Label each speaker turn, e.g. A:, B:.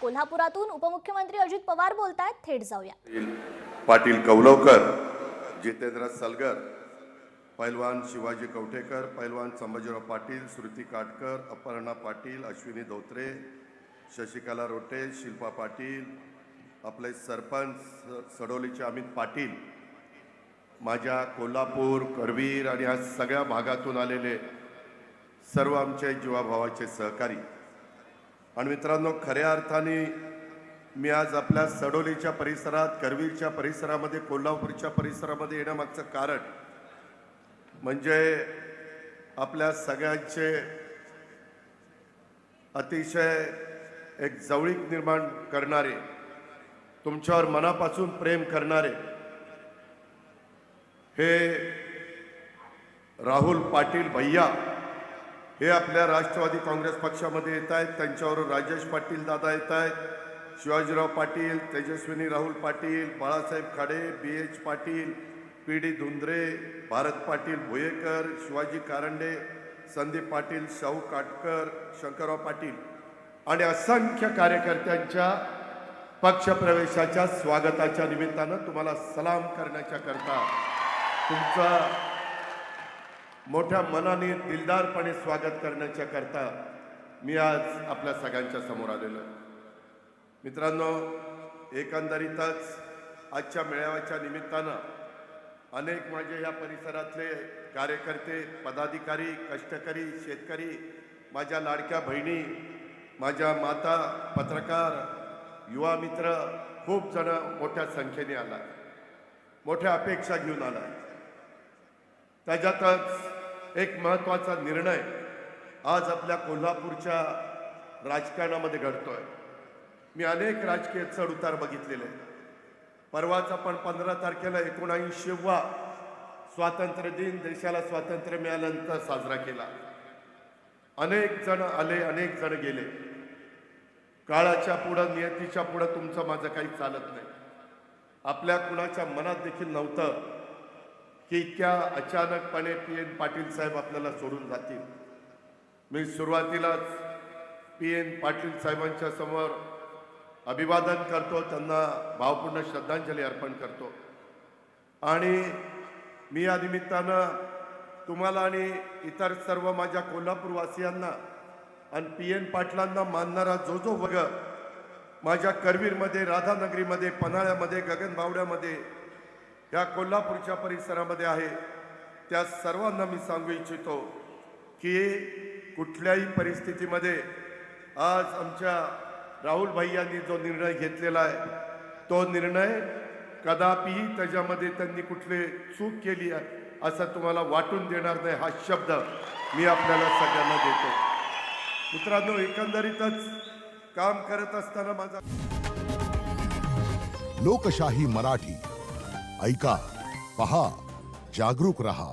A: कोल्हापुरातून उपमुख्यमंत्री अजित पवार बोलतायत, थेट जाऊया।
B: पाटील कौलवकर, जितेंद्र सलगर, पैलवान शिवाजी कवठेकर, पैलवान संभाजीराव पाटील, श्रुती काटकर, अपर्णा पाटील, अश्विनी धोत्रे, शशिकला रोटे, शिल्पा पाटील, आपले सरपंच सडोलीचे अमित पाटील, माझ्या कोल्हापूर, करवीर आणि या सगळ्या भागातून आलेले सर्व आमचे जीवाभावाचे सहकारी आणि मित्रांनो, खऱ्या अर्थाने मी आज आपल्या सडोलीच्या परिसरात, करवीरच्या परिसरामध्ये, कोल्हापूरच्या परिसरामध्ये येण्यामागचं कारण म्हणजे आपल्या सगळ्यांचे अतिशय एक जवळीक निर्माण करणारे, तुमच्यावर मनापासून प्रेम करणारे हे राहुल पाटील भैया हे आपल्या राष्ट्रवादी काँग्रेस पक्षामध्ये येत आहेत। त्यांच्यावर राजेश पाटील दादा येत आहेत, शिवाजीराव पाटील, तेजस्विनी राहुल पाटील, बाळासाहेब खाडे, BH पाटील, PD धुंद्रे, भारत पाटील भोयेकर, शिवाजी कारंडे, संदीप पाटील, शाहू काटकर, शंकरराव पाटील आणि असंख्य कार्यकर्त्यांच्या पक्षप्रवेशाच्या स्वागताच्या निमित्तानं तुम्हाला सलाम करण्याच्या करता, तुमचा मोठ्या मनाने दिलदारपणे स्वागत करण्याच्या करता मी आज आपल्या सगळ्यांच्या समोर आलेलो आहे। मित्रांनो, एकंदरीतच आजच्या मेळाव्याच्या निमित्तानं अनेक माझे या परिसरातले कार्यकर्ते, पदाधिकारी, कष्टकरी, शेतकरी, माझ्या लाडक्या बहिणी, माझ्या माता, पत्रकार, युवा मित्र खूप जण मोठ्या संख्येने आला, मोठ्या अपेक्षा घेऊन आला। त्याच्यातच एक महत्त्वाचा निर्णय आज आपल्या कोल्हापूरच्या राजकारणामध्ये घडतोय। मी अनेक राजकीय चढ उतार बघितलेले। परवाच आपण 15 तारखेला 79वा स्वातंत्र्य दिन देशाला स्वातंत्र्य मिळाल्यानंतर साजरा केला। अनेक जण आले, अनेक जण गेले। काळाच्या पुढं, नियतीच्या पुढं तुमचं माझं काही चालत नाही। आपल्या कुणाच्या मनात देखील नव्हतं की इतक्या अचानकपणे PN पाटील साहेब आपल्याला सोडून जातील। मी सुरुवातीलाच PN पाटील साहेबांच्या समोर अभिवादन करतो, त्यांना भावपूर्ण श्रद्धांजली अर्पण करतो आणि मी या निमित्तानं तुम्हाला आणि इतर सर्व माझ्या कोल्हापूरवासियांना आणि PN पाटलांना मानणारा जो वर्ग माझ्या करवीरमध्ये, राधानगरीमध्ये, पन्हाळ्यामध्ये, गगनबावड्यामध्ये, या कोल्हापूरच्या परिसरामध्ये आहे, त्या सर्वांना मी सांगू इच्छितो की कुठल्याही परिस्थितीमध्ये आज आमच्या राहुल भैयांनी जो निर्णय घेतलेला आहे तो निर्णय कदापिही त्याच्यामध्ये त्यांनी कुठली चूक केली आहे असं तुम्हाला वाटून देणार नाही, हा शब्द मी आपल्याला सगळ्यांना देतो। मित्रांनो, एकंदरीतच काम करत असताना माझा
C: लोकशाही मराठी ऐका, पहा, जागरूक रहा।